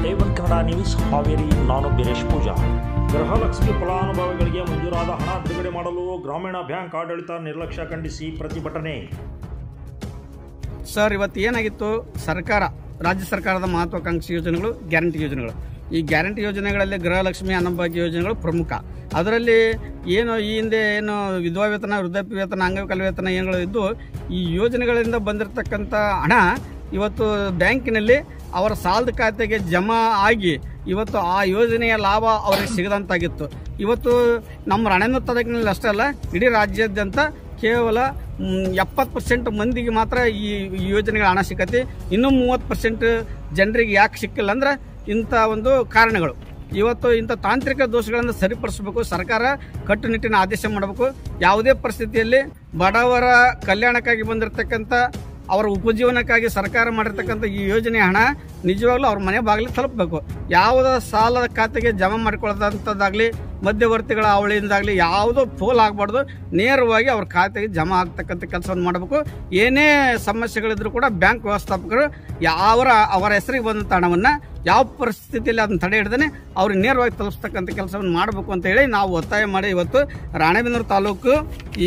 A1 Kannada news Haveri. ನಾನು ಬೀರೇಶ್ ಪೂಜಾ. ಗೃಹಲಕ್ಷ್ಮಿ ಫಲಾನುಭವಿಗಳಿಗೆ ಮಂಜೂರಾದ ಹಣ ಬಿಡುಗಡೆ ಮಾಡಲು ಗ್ರಾಮೀಣ ಬ್ಯಾಂಕ್ ಆಡಳಿತ ನಿರ್ಲಕ್ಷ್ಯ ಖಂಡಿಸಿ ಪ್ರತಿಭಟನೆ. ಸರ್, ಇವತ್ತು ಏನಾಗಿತ್ತು, ರಾಜ್ಯ ಸರ್ಕಾರದ ಮಹತ್ವಾಕಾಂಕ್ಷಿ ಯೋಜನೆಗಳು, ಗ್ಯಾರಂಟಿ ಯೋಜನೆಗಳು. ಈ ಗ್ಯಾರಂಟಿ ಯೋಜನೆಗಳಲ್ಲಿ ಗೃಹಲಕ್ಷ್ಮಿ ಅನ್ನಭಾಗ್ಯ ಯೋಜನೆಗಳು ಪ್ರಮುಖ. ಅದರಲ್ಲಿ ಏನು ಈ ಹಿಂದೆ ಏನು ವಿಧವಾ ವೇತನ, ವೃದ್ಧಾಪ್ಯ ವೇತನ, ಅಂಗವಿಕಲ ವೇತನ ಏನುಗಳು ಇದ್ದು, ಈ ಯೋಜನೆಗಳಿಂದ ಬಂದಿರತಕ್ಕಂಥ ಹಣ ಇವತ್ತು ಬ್ಯಾಂಕಿನಲ್ಲಿ ಅವರ ಸಾಲದ ಖಾತೆಗೆ ಜಮಾ ಆಗಿ ಇವತ್ತು ಆ ಯೋಜನೆಯ ಲಾಭ ಅವರಿಗೆ ಸಿಗದಂತಾಗಿತ್ತು. ಇವತ್ತು ನಮ್ಮ ರಾಣೆಬೆನ್ನೂರು ತಾಲೂಕಿನಲ್ಲಿ ಅಷ್ಟೇ ಅಲ್ಲ, ಇಡೀ ರಾಜ್ಯಾದ್ಯಂತ ಕೇವಲ 70% ಮಂದಿಗೆ ಮಾತ್ರ ಈ ಯೋಜನೆಗಳ ಹಣ ಸಿಕ್ಕತಿ. ಇನ್ನೂ 30% ಜನರಿಗೆ ಯಾಕೆ ಸಿಕ್ಕಿಲ್ಲ ಅಂದ್ರೆ ಇಂಥ ಒಂದು ಕಾರಣಗಳು. ಇವತ್ತು ಇಂಥ ತಾಂತ್ರಿಕ ದೋಷಗಳನ್ನು ಸರಿಪಡಿಸಬೇಕು. ಸರ್ಕಾರ ಕಟ್ಟುನಿಟ್ಟಿನ ಆದೇಶ ಮಾಡಬೇಕು. ಯಾವುದೇ ಪರಿಸ್ಥಿತಿಯಲ್ಲಿ ಬಡವರ ಕಲ್ಯಾಣಕ್ಕಾಗಿ ಬಂದಿರತಕ್ಕಂಥ, ಅವರ ಉಪಜೀವನಕ್ಕಾಗಿ ಸರ್ಕಾರ ಮಾಡಿರ್ತಕ್ಕಂಥ ಈ ಯೋಜನೆ ಹಣ ನಿಜವಾಗ್ಲೂ ಅವ್ರ ಮನೆ ಬಾಗಿಲಿಗೆ ತಲುಪಬೇಕು. ಯಾವುದೋ ಸಾಲದ ಖಾತೆಗೆ ಜಮಾ ಮಾಡಿಕೊಳ್ಳೋದಂಥದ್ದಾಗಲಿ, ಮಧ್ಯವರ್ತಿಗಳ ಅವಳಿಯಿಂದಾಗಲಿ ಯಾವುದೋ ಪೋಲ್ ಆಗಬಾರ್ದು. ನೇರವಾಗಿ ಅವ್ರ ಖಾತೆಗೆ ಜಮಾ ಆಗ್ತಕ್ಕಂಥ ಕೆಲಸವನ್ನು ಮಾಡಬೇಕು. ಏನೇ ಸಮಸ್ಯೆಗಳಿದ್ರೂ ಕೂಡ ಬ್ಯಾಂಕ್ ವ್ಯವಸ್ಥಾಪಕರು ಅವರ ಹೆಸರಿಗೆ ಬಂದಂಥ ಹಣವನ್ನು ಯಾವ ಪರಿಸ್ಥಿತಿಯಲ್ಲಿ ಅದನ್ನು ತಡೆ ಹಿಡ್ದೇ ಅವ್ರಿಗೆ ನೇರವಾಗಿ ತಲುಪಿಸ್ತಕ್ಕಂಥ ಕೆಲಸವನ್ನು ಮಾಡಬೇಕು ಅಂತ ಹೇಳಿ ನಾವು ಒತ್ತಾಯ ಮಾಡಿ ಇವತ್ತು ರಾಣೆಬೆನ್ನೂರು ತಾಲೂಕು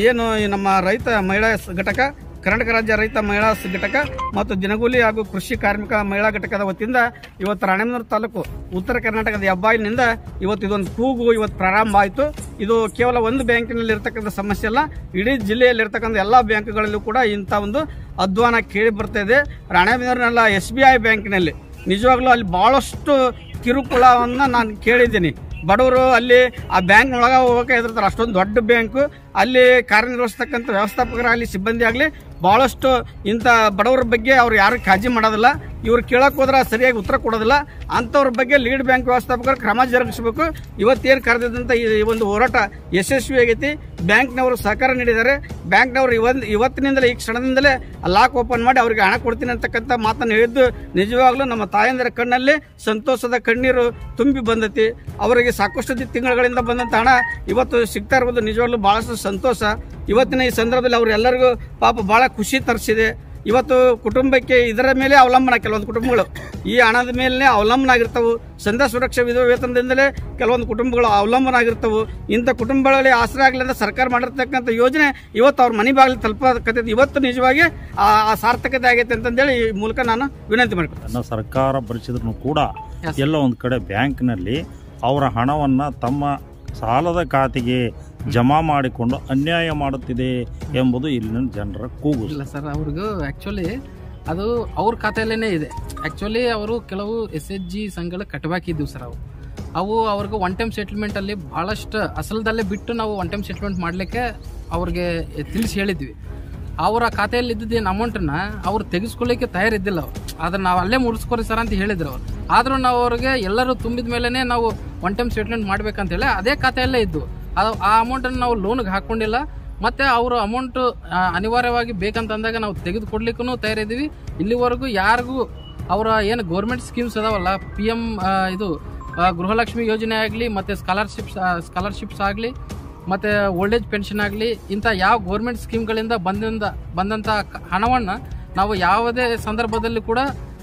ಏನು ನಮ್ಮ ರೈತ ಮಹಿಳಾ ಘಟಕ, ಕರ್ನಾಟಕ ರಾಜ್ಯ ರೈತ ಮಹಿಳಾ ಘಟಕ ಮತ್ತು ದಿನಗೂಲಿ ಹಾಗೂ ಕೃಷಿ ಕಾರ್ಮಿಕ ಮಹಿಳಾ ಘಟಕದ ವತಿಯಿಂದ ಇವತ್ತು ರಾಣೆಬೆನ್ನೂರು ತಾಲೂಕು ಉತ್ತರ ಕರ್ನಾಟಕದ ಹೆಬ್ಬಾಗಿಲಿನಿಂದ ಇವತ್ತು ಇದೊಂದು ಕೂಗು ಇವತ್ತು ಪ್ರಾರಂಭ ಆಯಿತು. ಇದು ಕೇವಲ ಒಂದು ಬ್ಯಾಂಕಿನಲ್ಲಿ ಇರತಕ್ಕಂಥ ಸಮಸ್ಯೆ ಅಲ್ಲ, ಇಡೀ ಜಿಲ್ಲೆಯಲ್ಲಿರ್ತಕ್ಕಂಥ ಎಲ್ಲ ಬ್ಯಾಂಕ್ಗಳಲ್ಲೂ ಕೂಡ ಇಂಥ ಒಂದು ಅಧ್ವಾನ ಕೇಳಿ ಬರ್ತಾ ಇದೆ. ರಾಣೆಬೆನ್ನೂರಿನಲ್ಲ, SBI ಬ್ಯಾಂಕಿನಲ್ಲಿ ನಿಜವಾಗ್ಲೂ ಅಲ್ಲಿ ಬಹಳಷ್ಟು ಕಿರುಕುಳವನ್ನು ನಾನು ಕೇಳಿದ್ದೀನಿ. ಬಡವರು ಅಲ್ಲಿ ಆ ಬ್ಯಾಂಕ್ ಒಳಗೆ ಹೋಗೋಕೆ ಹೆದರ್ತಾರೆ. ಅಷ್ಟೊಂದು ದೊಡ್ಡ ಬ್ಯಾಂಕು, ಅಲ್ಲಿ ಕಾರ್ಯನಿರ್ವಹಿಸ್ತಕ್ಕಂಥ ವ್ಯವಸ್ಥಾಪಕರಾಗಲಿ, ಸಿಬ್ಬಂದಿ ಆಗಲಿ ಭಾಳಷ್ಟು ಇಂಥ ಬಡವರ ಬಗ್ಗೆ ಅವ್ರು ಯಾರು ಕಾಳಜಿ ಮಾಡೋದಿಲ್ಲ. ಇವ್ರು ಕೇಳಕ್ಕೆ ಹೋದ್ರೆ ಸರಿಯಾಗಿ ಉತ್ತರ ಕೊಡೋದಿಲ್ಲ. ಅಂಥವ್ರ ಬಗ್ಗೆ ಲೀಡ್ ಬ್ಯಾಂಕ್ ವ್ಯವಸ್ಥಾಪಕರು ಕ್ರಮ ಜರುಗಿಸಬೇಕು. ಇವತ್ತೇನು ಕರೆದಿದ್ದಂಥ ಈ ಒಂದು ಹೋರಾಟ ಯಶಸ್ವಿ ಆಗೈತಿ. ಬ್ಯಾಂಕ್ನವರು ಸಹಕಾರ ನೀಡಿದ್ದಾರೆ. ಬ್ಯಾಂಕ್ನವರು ಇವತ್ತಿನಿಂದಲೇ, ಈ ಕ್ಷಣದಿಂದಲೇ ಲಾಕ್ ಓಪನ್ ಮಾಡಿ ಅವರಿಗೆ ಹಣ ಕೊಡ್ತೀನಿ ಅಂತಕ್ಕಂಥ ಮಾತನ್ನು ಹೇಳಿದ್ದು ನಿಜವಾಗ್ಲೂ ನಮ್ಮ ತಾಯಂದಿರ ಕಣ್ಣಲ್ಲಿ ಸಂತೋಷದ ಕಣ್ಣೀರು ತುಂಬಿ ಬಂದೈತಿ. ಅವರಿಗೆ ಸಾಕಷ್ಟು ತಿಂಗಳುಗಳಿಂದ ಬಂದಂಥ ಹಣ ಇವತ್ತು ಸಿಗ್ತಾ ಇರ್ಬೋದು. ನಿಜವಾಗ್ಲೂ ಬಹಳಷ್ಟು ಸಂತೋಷ. ಇವತ್ತಿನ ಈ ಸಂದರ್ಭದಲ್ಲಿ ಅವರೆಲ್ಲರಿಗೂ ಪಾಪ ಬಹಳ ಖುಷಿ ತರಿಸಿದೆ. ಇವತ್ತು ಕುಟುಂಬಕ್ಕೆ ಇದರ ಮೇಲೆ ಅವಲಂಬನ, ಕೆಲವೊಂದು ಕುಟುಂಬಗಳು ಈ ಹಣದ ಮೇಲೆ ಅವಲಂಬನ ಆಗಿರ್ತವೆ. ಸಂಧ್ಯಾ ಸುರಕ್ಷಾ ವಿಧವಾ ವೇತನದಿಂದಲೇ ಕೆಲವೊಂದು ಕುಟುಂಬಗಳು ಅವಲಂಬನ ಆಗಿರ್ತವೆ. ಇಂಥ ಕುಟುಂಬಗಳಲ್ಲಿ ಆಸರೆ ಆಗಲಿ ಅಂತ ಸರ್ಕಾರ ಮಾಡಿರ್ತಕ್ಕಂಥ ಯೋಜನೆ ಇವತ್ತು ಅವ್ರ ಮನೆ ಬಾಗಿಲು ತಲುಪಕತ್ತೈತಿ. ಇವತ್ತು ನಿಜವಾಗಿ ಆ ಸಾರ್ಥಕತೆ ಆಗೈತೆ ಅಂತಂದೇಳಿ ಈ ಮೂಲಕ ನಾನು ವಿನಂತಿ ಮಾಡ್ಕೊಳ್ತೇನೆ. ಸರ್ಕಾರ ಭರಿಸಿದ್ರು ಕೂಡ ಎಲ್ಲ ಒಂದು ಕಡೆ ಬ್ಯಾಂಕ್ನಲ್ಲಿ ಅವರ ಹಣವನ್ನು ತಮ್ಮ ಸಾಲದ ಖಾತೆಗೆ ಜಮಾ ಮಾಡಿಕೊಂಡು ಅನ್ಯಾಯ ಮಾಡುತ್ತಿದೆ ಎಂಬುದು ಇಲ್ಲಿನ ಜನರ ಕೂಗು. ಇಲ್ಲ ಸರ್, ಅವ್ರಿಗೂ ಆ್ಯಕ್ಚುಲಿ ಅದು ಅವ್ರ ಖಾತೆಯಲ್ಲೇ ಇದೆ. ಆ್ಯಕ್ಚುಲಿ ಅವರು ಕೆಲವು SHG ಸಂಘಗಳು ಕಟ್ಟಬೇಕಿದ್ದವು ಸರ್. ಅವು ಅವ್ರಿಗೆ ಒನ್ ಟೈಮ್ ಸೆಟಲ್ಮೆಂಟಲ್ಲಿ ಭಾಳಷ್ಟು ಅಸಲದಲ್ಲೇ ಬಿಟ್ಟು ನಾವು ಒನ್ ಟೈಮ್ ಸೆಟಲ್ಮೆಂಟ್ ಮಾಡಲಿಕ್ಕೆ ಅವ್ರಿಗೆ ತಿಳಿಸಿ ಹೇಳಿದ್ವಿ. ಅವರ ಖಾತೆಯಲ್ಲಿ ಇದ್ದಿದ್ದೇನು ಅಮೌಂಟನ್ನು ಅವ್ರು ತೆಗೆಸ್ಕೊಳ್ಳಿಕ್ಕೆ ತಯಾರಿದ್ದಿಲ್ಲ ಅವರು. ಅದನ್ನು ನಾವು ಅಲ್ಲೇ ಮುಡಿಸ್ಕೊರಿ ಸರ್ ಅಂತ ಹೇಳಿದ್ರು ಅವರು. ಆದರೂ ನಾವು ಅವ್ರಿಗೆ ಎಲ್ಲರೂ ತುಂಬಿದ ಮೇಲೇ ನಾವು ಒನ್ ಟೈಮ್ ಸೆಟಲ್ಮೆಂಟ್ ಮಾಡ್ಬೇಕಂತೇಳಿ ಅದೇ ಖಾತೆಯಲ್ಲೇ ಇದ್ದು ಆ ಅಮೌಂಟನ್ನು ನಾವು ಲೋನ್ಗೆ ಹಾಕ್ಕೊಂಡಿಲ್ಲ. ಮತ್ತು ಅವರು ಅಮೌಂಟು ಅನಿವಾರ್ಯವಾಗಿ ಬೇಕಂತಂದಾಗ ನಾವು ತೆಗೆದುಕೊಡ್ಲಿಕ್ಕೂ ತಯಾರಿದ್ದೀವಿ. ಇಲ್ಲಿವರೆಗೂ ಯಾರಿಗೂ ಅವರ ಏನು ಗೌರ್ಮೆಂಟ್ ಸ್ಕೀಮ್ಸ್ ಅದಾವಲ್ಲ, PM ಇದು ಗೃಹಲಕ್ಷ್ಮಿ ಯೋಜನೆ ಆಗಲಿ, ಮತ್ತು ಸ್ಕಾಲರ್ಶಿಪ್ಸ್ ಆಗಲಿ, ಮತ್ತು ಓಲ್ಡ್ ಏಜ್ ಪೆನ್ಷನ್ ಆಗಲಿ, ಇಂಥ ಯಾವ ಗೌರ್ಮೆಂಟ್ ಸ್ಕೀಮ್ಗಳಿಂದ ಬಂದಂಥ ಹಣವನ್ನು ನಾವು ಯಾವುದೇ ಸಂದರ್ಭದಲ್ಲಿ ಕೂಡ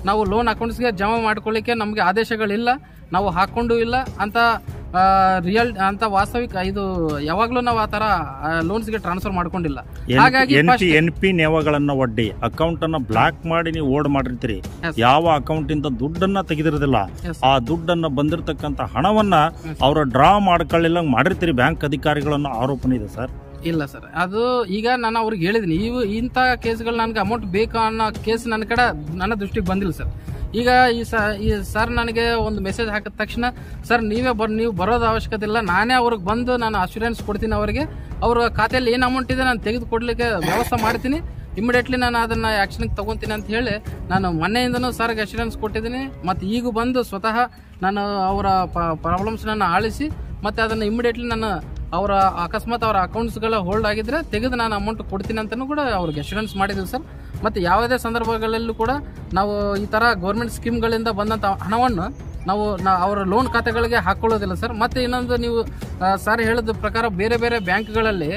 ನಾವು ಲೋನ್ ಅಕೌಂಟ್ಸ್ಗೆ ಜಮಾ ಮಾಡ್ಕೊಳ್ಳಿಕ್ಕೆ ನಮಗೆ ಆದೇಶಗಳಿಲ್ಲ, ನಾವು ಹಾಕ್ಕೊಂಡು ಇಲ್ಲ ಅಂತ ಅಂತ ವಾಸ್ತವಿಕ ಇದು ಯಾವಾಗಲೂ ನಾವು ಆ ಥರ ಲೋನ್ಸ್ಗೆ ಟ್ರಾನ್ಸ್ಫರ್ ಮಾಡ್ಕೊಂಡಿಲ್ಲ. ಹಾಗಾಗಿ NP ನೇವಗಳನ್ನು ಒಡ್ಡಿ ಅಕೌಂಟ್ ಅನ್ನ ಬ್ಲಾಕ್ ಮಾಡಿ ನೀವು ಓಡ್ ಮಾಡಿರ್ತೀರಿ. ಯಾವ ಅಕೌಂಟ್ ಇಂದ ದುಡ್ಡನ್ನ ತೆಗೆದಿರೋದಿಲ್ಲ, ಆ ದುಡ್ಡನ್ನ ಬಂದಿರತಕ್ಕಂತ ಹಣವನ್ನ ಅವರ ಡ್ರಾ ಮಾಡ್ಕೊಳ್ಳಿಲ್ಲ ಮಾಡಿರ್ತೀರಿ ಬ್ಯಾಂಕ್ ಅಧಿಕಾರಿಗಳನ್ನ ಆರೋಪನೆ ಇದೆ ಸರ್. ಇಲ್ಲ ಸರ್, ಅದು ಈಗ ನಾನು ಅವ್ರಿಗೆ ಹೇಳಿದ್ದೀನಿ, ಇಂಥ ಕೇಸ್ಗಳು ನನಗೆ ಅಮೌಂಟ್ ಬೇಕು ಅನ್ನೋ ಕೇಸ್ ನನ್ನ ದೃಷ್ಟಿಗೆ ಬಂದಿಲ್ಲ ಸರ್. ಈಗ ಈ ಸರ್ ನನಗೆ ಒಂದು ಮೆಸೇಜ್ ಹಾಕಿದ ತಕ್ಷಣ ಸರ್ ನೀವು ಬರೋದು ಅವಶ್ಯಕತೆ ಇಲ್ಲ, ನಾನೇ ಅವ್ರಿಗೆ ಬಂದು ನಾನು ಅಶ್ಯೂರೆನ್ಸ್ ಕೊಡ್ತೀನಿ. ಅವರಿಗೆ ಅವ್ರ ಖಾತೆಯಲ್ಲಿ ಏನು ಅಮೌಂಟ್ ಇದೆ ನಾನು ತೆಗೆದುಕೊಡ್ಲಿಕ್ಕೆ ವ್ಯವಸ್ಥೆ ಮಾಡ್ತೀನಿ. ಇಮಿಡಿಯೇಟ್ಲಿ ನಾನು ಅದನ್ನು ಆ್ಯಕ್ಷನ್ಗೆ ತೊಗೊತೀನಿ ಅಂತ ಹೇಳಿ ನಾನು ಮೊನ್ನೆಯಿಂದನೂ ಸರ್ಗೆ ಅಶ್ಯೂರೆನ್ಸ್ ಕೊಟ್ಟಿದ್ದೀನಿ. ಮತ್ತು ಈಗ ಬಂದು ಸ್ವತಃ ನಾನು ಅವರ ಪ್ರಾಬ್ಲಮ್ಸ್ನ ಆಳಿಸಿ ಮತ್ತು ಅದನ್ನು ಇಮಿಡಿಯೇಟ್ಲಿ ನಾನು ಅವರ ಅಕಸ್ಮಾತ್ ಅವರ ಅಕೌಂಟ್ಸ್ಗಳ ಹೋಲ್ಡ್ ಆಗಿದ್ರೆ ತೆಗೆದು ನಾನು ಅಮೌಂಟ್ ಕೊಡ್ತೀನಿ ಅಂತಲೂ ಕೂಡ ಅವ್ರಿಗೆ ಅಶ್ಯೂರೆನ್ಸ್ ಮಾಡಿದ್ದೀವಿ ಸರ್. ಮತ್ತು ಯಾವುದೇ ಸಂದರ್ಭಗಳಲ್ಲೂ ಕೂಡ ನಾವು ಈ ಥರ ಗೌರ್ಮೆಂಟ್ ಸ್ಕೀಮ್ಗಳಿಂದ ಬಂದಂಥ ಹಣವನ್ನು ನಾವು ಅವರ ಲೋನ್ ಖಾತೆಗಳಿಗೆ ಹಾಕ್ಕೊಳ್ಳೋದಿಲ್ಲ ಸರ್. ಮತ್ತು ಇನ್ನೊಂದು, ನೀವು ಸರ್ ಹೇಳಿದ ಪ್ರಕಾರ ಬೇರೆ ಬೇರೆ ಬ್ಯಾಂಕ್ಗಳಲ್ಲಿ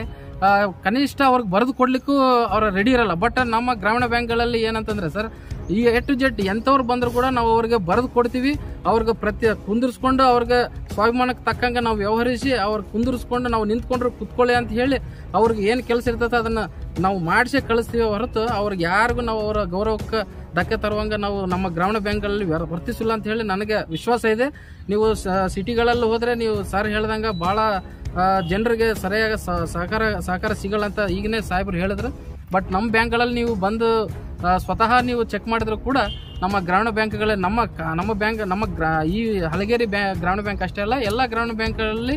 ಕನಿಷ್ಠ ಅವ್ರಿಗೆ ಬರೆದು ಕೊಡ್ಲಿಕ್ಕೂ ಅವ್ರ ರೆಡಿ ಇರಲ್ಲ. ಬಟ್ ನಮ್ಮ ಗ್ರಾಮೀಣ ಬ್ಯಾಂಕ್ಗಳಲ್ಲಿ ಏನಂತಂದ್ರೆ ಸರ್, ಈ A to Z ಎಂಥವ್ರು ಬಂದರೂ ಕೂಡ ನಾವು ಅವ್ರಿಗೆ ಬರೆದು ಕೊಡ್ತೀವಿ. ಅವ್ರಿಗೆ ಕುಂದಿರ್ಸ್ಕೊಂಡು ಅವ್ರಿಗೆ ಸ್ವಾಭಿಮಾನಕ್ಕೆ ತಕ್ಕಂಗೆ ನಾವು ವ್ಯವಹರಿಸಿ ಅವ್ರಿಗೆ ಕುಂದಿರ್ಸ್ಕೊಂಡು ನಾವು ನಿಂತ್ಕೊಂಡ್ರೆ ಕುತ್ಕೊಳ್ಳಿ ಅಂತ ಹೇಳಿ ಅವ್ರಿಗೆ ಏನು ಕೆಲಸ ಇರ್ತದೆ ಅದನ್ನ ನಾವು ಮಾಡಿಸಿ ಕಳಿಸ್ತೀವಿ ಹೊರತು ಅವ್ರಿಗೆ ಯಾರಿಗೂ ನಾವು ಅವರ ಗೌರವಕ್ಕೆ ಧಕ್ಕೆ ತರುವಂಗೆ ನಾವು ನಮ್ಮ ಗ್ರಾಮೀಣ ಬ್ಯಾಂಕ್ಗಳಲ್ಲಿ ವರ್ತಿಸಿಲ್ಲ ಅಂತ ಹೇಳಿ ನನಗೆ ವಿಶ್ವಾಸ ಇದೆ. ನೀವು ಸಿಟಿಗಳಲ್ಲಿ ಹೋದರೆ ನೀವು ಸರ್ ಹೇಳ್ದಂಗೆ ಭಾಳ ಜನರಿಗೆ ಸರಿಯಾಗಿ ಸಹಕಾರ ಸಿಗಲ್ಲ ಅಂತ ಈಗನೇ ಸಾಹೇಬ್ರು ಹೇಳಿದ್ರು. ಬಟ್ ನಮ್ಮ ಬ್ಯಾಂಕ್ಗಳಲ್ಲಿ ನೀವು ಬಂದು ಸ್ವತಃ ನೀವು ಚೆಕ್ ಮಾಡಿದ್ರು ಕೂಡ ನಮ್ಮ ಗ್ರಾಮೀಣ ಬ್ಯಾಂಕ್ಗಳೇ ನಮ್ಮ ಬ್ಯಾಂಕ್ ಈ ಹಲಗೇರಿ ಗ್ರಾಮೀಣ ಬ್ಯಾಂಕ್ ಅಷ್ಟೇ ಅಲ್ಲ, ಎಲ್ಲ ಗ್ರಾಮೀಣ ಬ್ಯಾಂಕ್ಗಳಲ್ಲಿ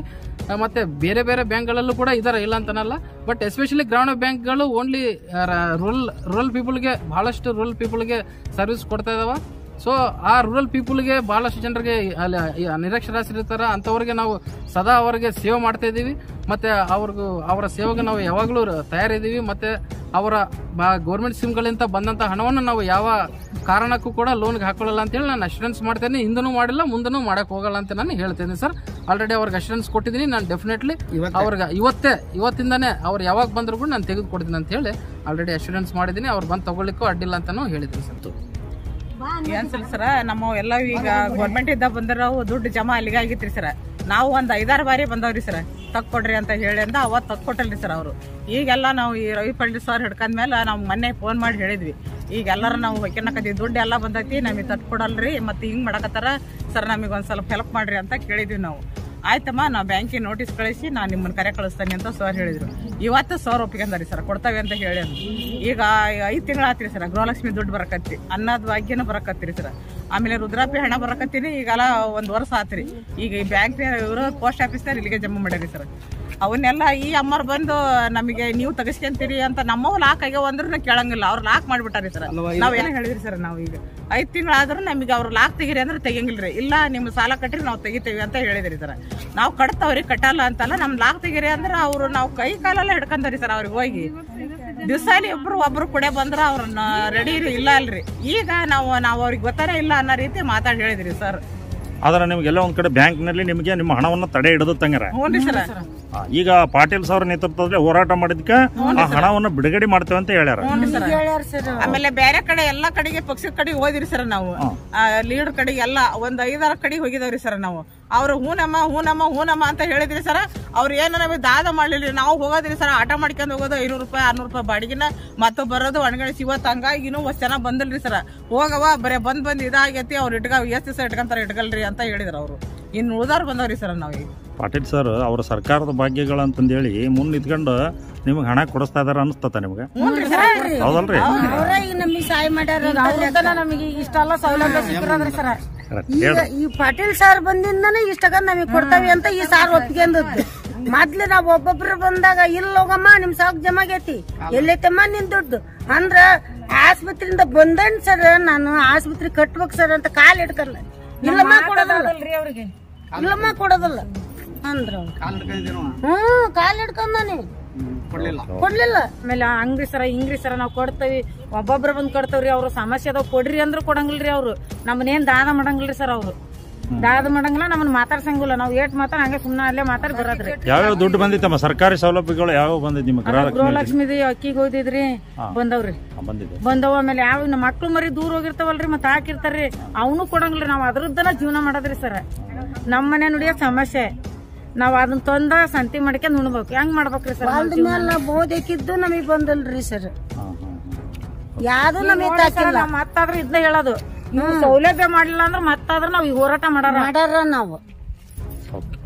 ಮತ್ತೆ ಬೇರೆ ಬೇರೆ ಬ್ಯಾಂಕ್ಗಳಲ್ಲೂ ಕೂಡ ಇದಾರೆ, ಇಲ್ಲ ಅಂತನಲ್ಲ. ಬಟ್ ಎಸ್ಪೆಷಲಿ ಗ್ರಾಮೀಣ ಬ್ಯಾಂಕ್ಗಳು ಓನ್ಲಿ ರೂರಲ್ ಪೀಪಲ್ಗೆ, ಬಹಳಷ್ಟು ರೂರಲ್ ಪೀಪಲ್ಗೆ ಸರ್ವಿಸ್ ಕೊಡ್ತಾ ಇದಾವೆ. ಸೊ ಆ ರೂರಲ್ ಪೀಪಲ್ಗೆ ಬಹಳಷ್ಟು ಜನರಿಗೆ ನಿರಕ್ಷರಾಸ್ಯರಿರ್ತಾರ, ಅಂಥವ್ರಿಗೆ ನಾವು ಸದಾ ಅವರಿಗೆ ಸೇವೆ ಮಾಡ್ತಾ ಇದ್ದೀವಿ. ಮತ್ತೆ ಅವರ ಸೇವೆಗೆ ನಾವು ಯಾವಾಗಲೂ ತಯಾರಿದ್ದೀವಿ. ಮತ್ತೆ ಅವರ ಗೌರ್ಮೆಂಟ್ ಸ್ಕೀಮ್ಗಳಿಂದ ಬಂದಂಥ ಹಣವನ್ನು ನಾವು ಯಾವ ಕಾರಣಕ್ಕೂ ಕೂಡ ಲೋನ್ಗೆ ಹಾಕೊಳ್ಳಲ್ಲ ಅಂತೇಳಿ ನಾನು ಅಶ್ಯೂರೆನ್ಸ್ ಮಾಡ್ತೇನೆ. ಹಿಂದೂ ಮಾಡಿಲ್ಲ, ಮುಂದೂ ಮಾಡಕ್ ಹೋಗಲ್ಲ ಅಂತ ನಾನು ಹೇಳ್ತೇನೆ ಸರ್. ಆಲ್ರೆಡಿ ಅವ್ರಿಗೆ ಅಶ್ಯೂರೆನ್ಸ್ ಕೊಟ್ಟಿದ್ದೀನಿ. ನಾನು ಡೆಫಿನೆಟ್ಲಿ ಅವ್ರಿಗೆ ಇವತ್ತಿಂದಾನೇ ಅವ್ರು ಯಾವಾಗ ಬಂದ್ರು ಕೂಡ ನಾನು ತೆಗೆದು ಕೊಡ್ತೀನಿ ಅಂತ ಹೇಳಿ ಆಲ್ರೆಡಿ ಅಶ್ಯೂರೆನ್ಸ್ ಮಾಡಿದ್ದೀನಿ. ಅವ್ರು ಬಂದು ತಗೊಳ್ಳಿಕ್ಕೂ ಅಡ್ಡಿಲ್ಲ ಅಂತಾನು ಹೇಳಿದ್ದೀನಿ ಸರ್. ಏನ್ಸಲ್ಲ ಸರ, ನಮ್ಮ ಎಲ್ಲ ಈಗ ಗೌರ್ಮೆಂಟ್ ಇದ್ದ ಬಂದಿರೋ ದುಡ್ಡು ಜಮಾ ಅಲ್ಲಿಗೆ ಆಗಿತ್ರಿ ಸರ. ನಾವು ಒಂದ್ 5-6 ಬಾರಿ ಬಂದವ್ರಿ ಸರ್, ತಕ್ಕೊಡ್ರಿ ಅಂತ ಹೇಳಿ ಅಂದ ಅವತ್ತು ತಕ್ಕೊಟ್ಟಲ್ರಿ ಸರ್ ಅವರು. ಈಗೆಲ್ಲ ನಾವು ಈ ರವಿ ಪಳ್ಳಿ ಸರ್ ಹಿಡ್ಕಂದ್ಮೇಲೆ ನಾವು ಮೊನ್ನೆ ಫೋನ್ ಮಾಡಿ ಹೇಳಿದ್ವಿ, ಈಗೆಲ್ಲರೂ ನಾವು ಹೊಕ್ಕಿನಕತ್ತೀವಿ, ದುಡ್ಡು ಎಲ್ಲ ಬಂದೈತಿ, ನಮಗೆ ತಟ್ಕೊಡಲ್ರಿ, ಮತ್ತೆ ಹಿಂಗ್ ಮಾಡಕತ್ತಾರ ಸರ್, ನಮಗೆ ಒಂದ್ ಸ್ವಲ್ಪ ಹೆಲ್ಪ್ ಮಾಡ್ರಿ ಅಂತ ಕೇಳಿದ್ವಿ ನಾವು. ಆಯ್ತಮ್ಮ, ನಾವು ಬ್ಯಾಂಕಿಗೆ ನೋಟಿಸ್ ಕಳಿಸಿ ನಾನು ನಿಮ್ಮನ್ನ ಕರೆ ಕಳಿಸ್ತೇನೆ ಅಂತ ಸರ್ ಹೇಳಿದ್ರು. ಇವತ್ತು ಸರ್ ಒಪ್ಪಿಗೆಂದಾರಿ ಸರ್, ಕೊಡ್ತಾವೆ ಅಂತ ಹೇಳಿ. ಈಗ 5 ತಿಂಗಳು ಆತ್ರಿ ಸರ್, ಗೃಹಲಕ್ಷ್ಮಿ ದುಡ್ಡು ಬರಕತ್ತಿ, ಅನ್ನದ ಭಾಗ್ಯನೂ ಬರಕತ್ತೀರಿ ಸರ್. ಆಮೇಲೆ ರುದ್ರಾಪಿ ಹಣ ಬರಕತ್ತೀನಿ, ಈಗೆಲ್ಲ 1 ವರ್ಷ ಆತ್ರಿ. ಈಗ ಈ ಬ್ಯಾಂಕ್ ಇವರು ಪೋಸ್ಟ್ ಆಫೀಸ್ನಾರ ಇಲ್ಲಿಗೆ ಜಮಾ ಮಾಡ್ಯಾರಿ ಸರ್. ಅವನ್ನೆಲ್ಲ ಈ ಅಮ್ಮರು ಬಂದು ನಮಗೆ ನೀವು ತೆಗಿಸ್ಕೊಂತೀರಿ ಅಂತ ನಮ್ಮವ್ ಲಾಕ್ ಆಗ್ಯಾವ ಅಂದ್ರೂ ಕೇಳಂಗಿಲ್ಲ, ಅವ್ರು ಲಾಕ್ ಮಾಡ್ಬಿಟ್ಟಾರಿ ಸರ್. ನಾವ್ ಏನ್ ಹೇಳಿದ್ರಿ ಸರ್, ನಾವು ಈಗ 5 ತಿಂಗಳಾದ್ರೂ ನಮಗೆ ಅವ್ರು ಲಾಕ್ ತೆಗಿರಿ ಅಂದ್ರೆ ತೆಗಿಯಂಗಿಲ್ರಿ. ಇಲ್ಲ ನಿಮ್ಮ ಸಾಲ ಕಟ್ಟಿರಿ ನಾವು ತೆಗಿತೇವಿ ಅಂತ ಹೇಳಿದ್ರಿ ಸರ್. ನಾವು ಕಟ್ತಾವ್ರಿ, ಕಟ್ಟಲ್ಲ ಅಂತಲ್ಲ, ನಮ್ ಲಾಕ್ ತೆಗಿರಿ ಅಂದ್ರೆ ಅವ್ರು ನಾವು ಕೈ ಕಾಲೆಲ್ಲ ಹಿಡ್ಕೊಂಡವ್ರಿ ಸರ್. ಅವ್ರಿಗೆ ಹೋಗಿ ದಿವಸಾಲಿ ಒಬ್ರು ಕುಡೆ ಬಂದ್ರ ಅವ್ರನ್ನ ರೆಡಿ ಇಲ್ಲ ಅಲ್ರಿ. ಈಗ ನಾವು ಅವ್ರಿಗೆ ಗೊತ್ತಾನೆ ಇಲ್ಲ ಅನ್ನೋ ರೀತಿ ಮಾತಾಡಿ ಹೇಳಿದ್ರಿ ಸರ್. ಆದ್ರೆ ನಿಮ್ಗೆಲ್ಲ ಒಂದ್ ಕಡೆ ಬ್ಯಾಂಕ್ ನಲ್ಲಿ ನಿಮಗೆ ನಿಮ್ಮ ಹಣವನ್ನು ತಡೆ ಹಿಡಿದು ತಂಗಾರೆ. ಈಗ ಪಾಟೀಲ್ ಸರ್ ನೇತೃತ್ವದಲ್ಲಿ ಹೋರಾಟ ಮಾಡಿದ್ಕೆ ಆ ಹಣವನ್ನು ಬಿಡುಗಡೆ ಮಾಡ್ತೇವೆ ಅಂತ ಹೇಳ್ಯಾರ. ಆಮೇಲೆ ಬೇರೆ ಕಡೆ ಎಲ್ಲಾ ಕಡೆಗೆ ಪಕ್ಷದ ಕಡೆ ಹೋದಿರಿ ಸರ್. ನಾವು ಲೀಡರ್ ಕಡೆಗೆ ಎಲ್ಲ ಒಂದ್ 5-6 ಕಡೆಗೆ ಹೋಗಿದವ್ರಿ ಸರ್. ನಾವು ಅವ್ರು ಹೂನಮ್ಮ ಅಂತ ಹೇಳಿದ್ರಿ ಸರ್. ಅವ್ರು ಏನು ನಮಗೆ ದಾದ ಮಾಡ್ಲಿಲ್ಲ. ನಾವು ಹೋಗೋದ್ರಿ ಸರ್, ಆಟ ಮಾಡ್ಕೊಂಡು ಹೋಗೋದು 500 ರೂಪಾಯಿ 600 ರೂಪಾಯಿ ಬಾಡಿಗೆನ, ಮತ್ತೆ ಬರೋದು ಒಣಗಣಿಸಿ. ಇವತ್ತು ಹಂಗಾಗಿ ಇನ್ನೂ ಚೆನ್ನಾಗ್ ಬಂದಿಲ್ರಿ ಸರ್. ಹೋಗವ ಬರೇ ಬಂದ್ ಇದಾಗೈತಿ, ಅವ್ರು ಎಷ್ಟು ದಿವಸ ಇಟ್ಕೊಂತಾರ ಇಟ್ಕಲ್ರಿ ಅಂತ ಹೇಳಿದ್ರು ಅವರು. ಇನ್ನು ಉಳಿದಾರು ಬಂದವ್ರಿ ಸರ್. ನಾವೀಗ ಪಾಟೀಲ್ ಸರ್ ಅವರ ಸರ್ಕಾರದ ಭಾಗ್ಯಗಳು ಅಂತಂದೇಳಿ ಮುಂದ್ ನಿಂತ್ಕೊಂಡು ನಿಮ್ಗೆ ಹಣ ಕೊಡಿಸ್ತಾ ಇದಾರ ಅನಿಸ್ತತ ನಿಮ್ಗೆ? ಹೌದಲ್ರಿ? ನಮಗೆ ಸಹಾಯ ಮಾಡ್ಯಾರ, ನಮಗೆ ಇಷ್ಟೆಲ್ಲ ಸೌಲಭ್ಯ ಸಿಕ್ಕಿರೋದ್ರಿ ಸರ್. ಈಗ ಈ ಪಾಟೀಲ್ ಸರ್ ಬಂದಿಂದನೇ ಇಷ್ಟಕ್ಕ ನಮಗೆ ಕೊಡ್ತಾವಿ ಅಂತ ಈ ಸಾರ್ ಒಪ್ಪಿಗೆಂದದ್ದು. ಮೊದ್ಲು ನಾವ್ ಒಬ್ಬೊಬ್ರು ಬಂದಾಗ ಇಲ್ಲ ಹೋಗಮ್ಮ ನಿಮ್ ಸಾಕ್ ಜಮಾಗೈತಿ, ಎಲ್ಲೈತಮ್ಮ ನಿನ್ ದುಡ್ಡು ಅಂದ್ರ ಆಸ್ಪತ್ರೆಯಿಂದ ಬಂದನ್ ಸರ್, ನಾನು ಆಸ್ಪತ್ರೆ ಕಟ್ಬೇಕು ಸರ್ ಅಂತ ಕಾಲ್ ಹಿಡ್ಕಲ್ಲ. ಇಲ್ಲಮ್ಮ ಕೊಡೋದಲ್ರಿ ಅವ್ರಿಗೆ, ಇಲ್ಲಮ್ಮ ಕೊಡೋದಲ್ಲ ಅಂದ್ರ ಕಾಲ್ ಹಿಡ್ಕೊಂಡಾನೆ ಕೊಡ್ಲಿಲ್ಲ. ಆಮೇಲೆ ಹಂಗ್ರಿ ಸರ ಹಿಂಗ್ರಿ ಸರ ನಾವ್ ಕೊಡ್ತೇವಿ, ಒಬ್ಬೊಬ್ರ ಬಂದ್ ಕೊಡ್ತೇವ್ರಿ. ಅವ್ರು ಸಮಸ್ಯೆ ಅದಾವ್ ಕೊಡ್ರಿ ಅಂದ್ರೂ ಕೊಡಂಗಿಲ್ರಿ. ಅವ್ರು ನಮ್ಮನೇನ್ ದಾದ ಮಾಡಂಗಿಲ್ರಿ ಸರ್. ಅವ್ರು ದಾದ ಮಾಡಂಗಿಲ್ಲ, ನಮ್ಮನ್ನ ಮಾತಾಡ್ಸಂಗಿಲ್ಲ. ನಾವ್ ಏಟ್ ಮಾತಾಡ ಹಂಗೆ ಸುಮ್ನ ಅಲ್ಲೇ ಮಾತಾಡಿ ಬರೋದ್ರಿ. ಯಾವ್ಯಾವ ದುಡ್ಡು ಬಂದಿತ್ತಮ್ಮ? ಸರ್ಕಾರಿ ಸೌಲಭ್ಯಗಳು ಯಾವ ಬಂದಿದ್ ನಿಮ್? ಗೃಹಲಕ್ಷ್ಮಿದಿ ಅಕ್ಕಿಗೆ ಹೋದಿದ್ರಿ, ಬಂದವ್ರಿ ಬಂದವ. ಆಮೇಲೆ ಯಾವ ನಮ್ಮ ಮಕ್ಳು ಮರಿ ದೂರ ಹೋಗಿರ್ತಾವಲ್ರಿ, ಮತ್ ಹಾಕಿರ್ತಾರ್ರಿ, ಅವನು ಕೊಡಂಗಿಲ್ರಿ. ನಾವ್ ಅದ್ರದ್ದನ ಜೀವನ ಮಾಡೋದ್ರಿ ಸರ್. ನಮ್ ಮನೆ ನುಡಿಯೋ ಸಮಸ್ಯೆ, ನಾವ್ ಅದನ್ನ ತೊಂದ ಸಂತಿ ಮಾಡ್ಕೊಂಡ್ ಉಣ್ಬೇಕು. ಹೆಂಗ್ ಮಾಡ್ಬೇಕ್ರಿ ಸರ್? ಬೋದಕ್ಕಿದ್ದು ನಮಗ್ ಬಂದಲ್ರಿ ಸರ್, ಯಾವ್ದು ನಮಗ್ ಮತ್ತಾದ್ರ ಇದನ್ನ ಹೇಳೋದು. ನೀವು ಸೌಲಭ್ಯ ಮಾಡ್ಲಿಲ್ಲ ಅಂದ್ರೆ ಮತ್ತಾದ್ರ ನಾವ್ ಈ ಹೋರಾಟ ಮಾಡಾರ ನಾವು.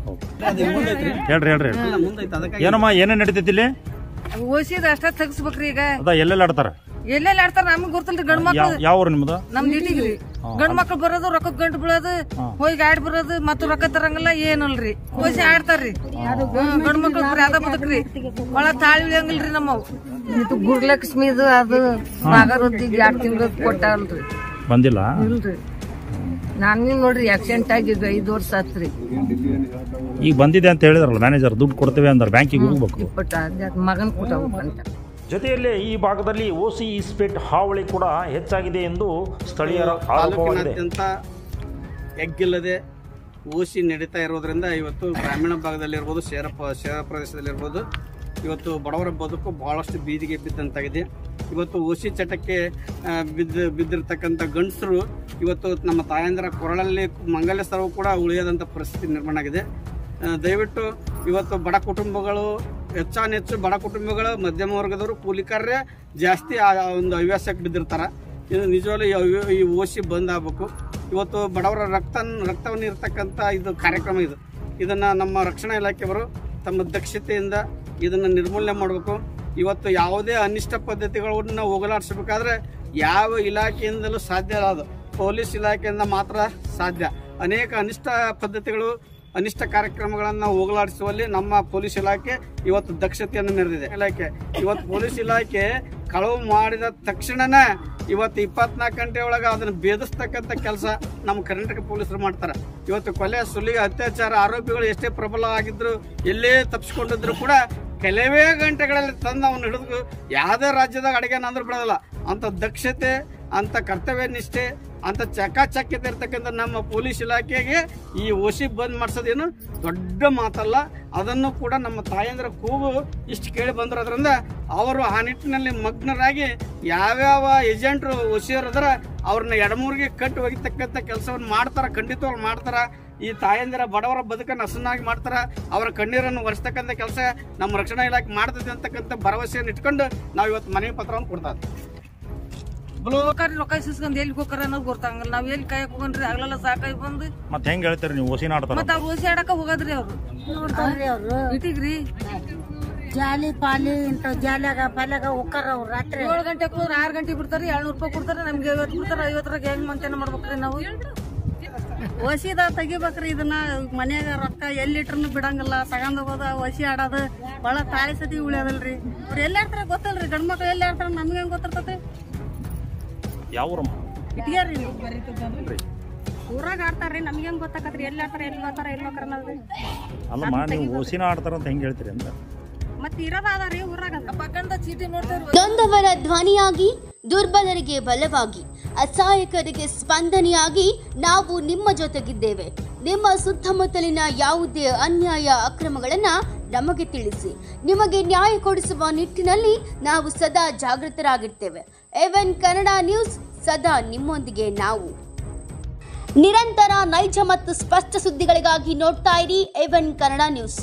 ಹೇಳ್ರಿ ಏನಮ್ಮ, ಏನೇನ್ ನಡೀತೈತಿ ಇಲ್ಲಿ? ಓಸಿದ ಅಷ್ಟ ತೆಗಿಸ್ಬೇಕ್ರಿ. ಈಗ ಎಲ್ಲೆಲ್ಲ ಆಡ್ತಾರ? ಎಲ್ಲೆಲ್ಲ ಆಡ್ತಾರ ನಮಗ್ ಗೊತ್ತಲ್ರಿ. ಗಂಡ್ ಮಕ್ಳು ಯಾವ ನಿಮ್ದು? ನಮ್ ಡ್ಯೂಟಿಗ್ರಿ. ಗಂಡ್ ಮಕ್ಳು ಬರೋದು, ರೊಕ್ಕ ಗಂಟು ಬೀಳೋದು, ಹೋಗಿ ಆಡ್ ಬರೋದು, ಮತ್ತ ರೊಕ್ಕ ತರಂಗಿಲ್ಲ ಏನಲ್ರಿ. ಓಸಿ ಆಡ್ತಾರ್ರಿ. ಗಂಡ್ ಮಕ್ಳು ಅದ ಬದುಕ್ರಿ, ಒಳ ತಾಳಿ ಇಳಿಯಂಗಿಲ್ರಿ. ನಮ್ಮವ್ ಇದು ಗುರುಲಕ್ಷ್ಮಿದು ಅದು ಭಾಗವತಿಗೆ 2 ತಿಂಗಳು ಕೊಟ್ಟಾರಲ್ರಿ, ಬಂದಿಲ್ಲ ಇಲ್ರಿ. ನಾನು ನೋಡ್ರಿ ಆಕ್ಸಿಡೆಂಟ್ ಆಗಿದ್ದು 5 ವರ್ಷ ಆತ್ರಿ. ಈಗ ಬಂದಿದೆ ಅಂತ ಹೇಳಿದ್ರಲ್ಲ ಮ್ಯಾನೇಜರ್, ದುಡ್ಡು ಕೊಡ್ತೇವೆ ಅಂದ್ರೆ ಬ್ಯಾಂಕಿಗೆ ಹೋಗ್ಬೇಕು. ಮಗನ್ ಕೊಟ್ಟ. ಜೊತೆಯಲ್ಲೇ ಈ ಭಾಗದಲ್ಲಿ ಓಸಿ ಇಸ್ಪೇಟ್ ಹಾವಳಿ ಕೂಡ ಹೆಚ್ಚಾಗಿದೆ ಎಂದು ಸ್ಥಳೀಯರ ಆರೋಪವಾಗಿದೆ. ಎಗ್ಗಿಲ್ಲದೆ ಓಸಿ ನಡೀತಾ ಇರೋದ್ರಿಂದ ಇವತ್ತು ಗ್ರಾಮೀಣ ಭಾಗದಲ್ಲಿರ್ಬೋದು, ಶಹರ ಪ್ರದೇಶದಲ್ಲಿರ್ಬೋದು, ಇವತ್ತು ಬಡವರ ಬದುಕು ಬಹಳಷ್ಟು ಬೀದಿಗೆ ಬಿದ್ದಂತಾಗಿದೆ. ಇವತ್ತು ಓಸಿ ಚಟಕ್ಕೆ ಬಿದ್ದಿರ್ತಕ್ಕಂಥ ಗಂಡಸರು ಇವತ್ತು ನಮ್ಮ ತಾಯಂದಿರ ಕೊರಳಲ್ಲಿ ಮಂಗಲ್ಯ ಸರವು ಕೂಡ ಉಳಿಯದಂಥ ಪರಿಸ್ಥಿತಿ ನಿರ್ಮಾಣ ಆಗಿದೆ. ದಯವಿಟ್ಟು ಇವತ್ತು ಬಡ ಕುಟುಂಬಗಳು ಹೆಚ್ಚಾನೆಚ್ಚು ಬಡ ಕುಟುಂಬಗಳು ಮಧ್ಯಮ ವರ್ಗದವರು ಕೂಲಿಕಾರರೇ ಜಾಸ್ತಿ ಆ ಒಂದು ಹವ್ಯಾಸಕ್ಕೆ ಬಿದ್ದಿರ್ತಾರೆ. ಇದು ನಿಜವಾಗ್ಲೂ ಈ ಓಸಿ ಬಂದ್ ಆಗಬೇಕು. ಇವತ್ತು ಬಡವರ ರಕ್ತವನ್ನು ಇರ್ತಕ್ಕಂಥ ಇದು ಕಾರ್ಯಕ್ರಮ ಇದನ್ನು ನಮ್ಮ ರಕ್ಷಣಾ ಇಲಾಖೆಯವರು ತಮ್ಮ ದಕ್ಷತೆಯಿಂದ ಇದನ್ನು ನಿರ್ಮೂಲನೆ ಮಾಡಬೇಕು. ಇವತ್ತು ಯಾವುದೇ ಅನಿಷ್ಟ ಪದ್ಧತಿಗಳನ್ನು ಹೋಗಲಾಡಿಸಬೇಕಾದ್ರೆ ಯಾವ ಇಲಾಖೆಯಿಂದಲೂ ಸಾಧ್ಯ ಇಲ್ಲ, ಅದು ಪೊಲೀಸ್ ಇಲಾಖೆಯಿಂದ ಮಾತ್ರ ಸಾಧ್ಯ. ಅನೇಕ ಅನಿಷ್ಟ ಪದ್ಧತಿಗಳು ಅನಿಷ್ಟ ಕಾರ್ಯಕ್ರಮಗಳನ್ನು ಹೋಗಲಾಡಿಸುವಲ್ಲಿ ನಮ್ಮ ಪೊಲೀಸ್ ಇಲಾಖೆ ಇವತ್ತು ದಕ್ಷತೆಯನ್ನು ಮೆರೆದಿದೆ. ಇವತ್ತು ಪೊಲೀಸ್ ಇಲಾಖೆ ಕಳವು ಮಾಡಿದ ತಕ್ಷಣನೇ ಇವತ್ತು 24 ಗಂಟೆ ಒಳಗೆ ಅದನ್ನು ಭೇದಿಸ್ತಕ್ಕಂಥ ಕೆಲಸ ನಮ್ಮ ಕರ್ನಾಟಕ ಪೊಲೀಸರು ಮಾಡ್ತಾರೆ. ಇವತ್ತು ಕೊಲೆ ಸುಲಿಗೆ ಅತ್ಯಾಚಾರ ಆರೋಪಿಗಳು ಎಷ್ಟೇ ಪ್ರಬಲ ಆಗಿದ್ರು ಎಲ್ಲೇ ತಪ್ಪಿಸ್ಕೊಂಡಿದ್ರು ಕೂಡ ಕೆಲವೇ ಗಂಟೆಗಳಲ್ಲಿ ತಂದು ಅವನು ಹಿಡಿದು ಯಾವುದೇ ರಾಜ್ಯದಾಗ ಅಡಿಗೆನ ಅಂದ್ರೆ ಬಿಡೋದಿಲ್ಲ. ಅಂಥ ದಕ್ಷತೆ, ಅಂಥ ಕರ್ತವ್ಯ ನಿಷ್ಠೆ, ಅಂಥ ಚಕಾಚಕ್ಯತೆ ಇರ್ತಕ್ಕಂಥ ನಮ್ಮ ಪೊಲೀಸ್ ಇಲಾಖೆಗೆ ಈ ಓಸಿ ಬಂದ್ ಮಾಡಿಸೋದೇನು ದೊಡ್ಡ ಮಾತಲ್ಲ. ಅದನ್ನು ಕೂಡ ನಮ್ಮ ತಾಯಂದಿರ ಕೂಗು ಇಷ್ಟು ಕೇಳಿ ಬಂದಿರೋದ್ರಿಂದ ಅವರು ಆ ನಿಟ್ಟಿನಲ್ಲಿ ಮಗ್ನರಾಗಿ ಯಾವ್ಯಾವ ಏಜೆಂಟ್ರು ಓಸಿಯರದ್ರ ಅವ್ರನ್ನ ಎಡಮೂರಿಗೆ ಕಟ್ಟಿ ಒಗಿತಕ್ಕಂಥ ಕೆಲಸವನ್ನು ಮಾಡ್ತಾರ, ಖಂಡಿತವಾಗಿ ಮಾಡ್ತಾರ. ಈ ತಾಯಂದಿರ ಬಡವರ ಬದುಕನ್ನು ಹಸನಾಗಿ ಮಾಡ್ತಾರ, ಅವರ ಕಣ್ಣೀರನ್ನು ಒರೆಸ್ತಕ್ಕಂಥ ಕೆಲಸ ನಮ್ಮ ರಕ್ಷಣಾ ಇಲಾಖೆ ಮಾಡ್ತದೆ ಅಂತಕ್ಕಂಥ ಭರವಸೆಯನ್ನು ಇಟ್ಕೊಂಡು ನಾವು ಇವತ್ತು ಮನವಿ ಪತ್ರವನ್ನು ಕೊಡ್ತಾ ರೊಕ್ಕ ಸಿಸ್ಕೊಂಡ್ ಎಲ್ಲಿ ಹೋಗ್ತಾರ ಅನ್ನೋದು ಗೊತ್ತಾಗಲ್ಲ. ನಾವ್ ಎಲ್ಲಿ ಕಾಯಕ್ ಹೋಗನ್ರಿ ಆಗ್ಲೆಲ್ಲ ಸಾಕಾಗಿ ಬಂದು ಮತ್ತೆ ಹೆಂಗ್ ಹೇಳ್ತೀರಿ ನೀವು ಓಸಿ ಆಡ್ತಾರ? ಮತ್ತ ಅವ್ರು ಓಸಿ ಆಡಕ ಹೋಗದ್ರಿ ಅವ್ರು ಇಟ್ಟಿಗ್ರಿ ಜಾಲಿ ಪಾಲಿ ಇಂತ ಜಾಲಿಯಾಗ ಪಾಲ್ಯಾಗ ಹೋಗ್ತಾರ ಅವ್ರು. ರಾತ್ರಿ 7 ಗಂಟೆಗೆ ಹೋದ್ರೆ 6 ಗಂಟೆಗೆ ಬಿಡ್ತಾರ, 700 ರೂಪಾಯಿ ಕೊಡ್ತಾರೆ. ನಮ್ಗೆ 50 ಬಿಡ್ತಾರ. 50 ಹೆಂಗ್ ಮಂತೇನ ಮಾಡ್ಬೇಕ್ರಿ ನಾವು? ಓಸಿದ ತೆಗಿಬೇಕ್ರಿ. ಇದನ್ನ ಮನ್ಯಾಗ ರೊಕ್ಕ ಎಲ್ಲಿಟ್ರು ಬಿಡಂಗಿಲ್ಲ, ತಗೊಂಡ್ ಹೋಗೋದ ಓಸಿ ಆಡೋದು ಬಹಳ ತಾಳಿ ಸತಿ ಉಳಿಯೋದಲ್ರಿ. ಅವ್ರು ಎಲ್ಲಿ ಆಡ್ತಾರ ಗೊತ್ತಲ್ರಿ, ಗಂಡ್ ಮಕ್ಳು ಎಲ್ಲಿ ಆಡ್ತಾರ ನಮ್ಗೆ ಹೆಂಗ್ ಗೊತ್ತಿರ್ತೈತಿ? ಯಾವ ಇಟ್ಗ್ಯಾರ್ರಿ ಊರಾಗ ಆಡ್ತಾರ್ರಿ, ನಮ್ಗೆ ಹೆಂಗ್ ಗೊತ್ತಾಕತ್ರಿ ಎಲ್ಲಿ ಆಡ್ತಾರ ಎಲ್ಲಿ ಬರ್ತಾರ ಎಲ್ಲಿ ಹೋಗ್ತಾರ ಅನ್ನೋದು? ಅಲ್ಲಮ್ಮ, ನೀವು ಓಸಿನ ಆಡ್ತಾರ ಅಂತ ಹೆಂಗ್ ಹೇಳ್ತೀರಿ ಅಂತ? ಮತ್ತೆ ಇರೋದಾದ್ರಿ ಊರಾಗ ಪಕ್ಕಂದ ಚೀಟಿ ನೋಡ್ತೇವ್ರಿ. ನೊಂದವರ ಧ್ವನಿಯಾಗಿ, ದುರ್ಬಲರಿಗೆ ಬಲವಾಗಿ, ಅಸಹಾಯಕರಿಗೆ ಸ್ಪಂದನೆಯಾಗಿ ನಾವು ನಿಮ್ಮ ಜೊತೆಗಿದ್ದೇವೆ. ನಿಮ್ಮ ಸುತ್ತಮುತ್ತಲಿನ ಯಾವುದೇ ಅನ್ಯಾಯ ಅಕ್ರಮಗಳನ್ನು ನಮಗೆ ತಿಳಿಸಿ. ನಿಮಗೆ ನ್ಯಾಯ ಕೊಡಿಸುವ ನಿಟ್ಟಿನಲ್ಲಿ ನಾವು ಸದಾ ಜಾಗೃತರಾಗಿರ್ತೇವೆ. ಎವನ್ ಕನ್ನಡ ನ್ಯೂಸ್, ಸದಾ ನಿಮ್ಮೊಂದಿಗೆ ನಾವು. ನಿರಂತರ ನೈಜ ಮತ್ತು ಸ್ಪಷ್ಟ ಸುದ್ದಿಗಳಿಗಾಗಿ ನೋಡ್ತಾ ಇರಿ ಎವನ್ ಕನ್ನಡ ನ್ಯೂಸ್.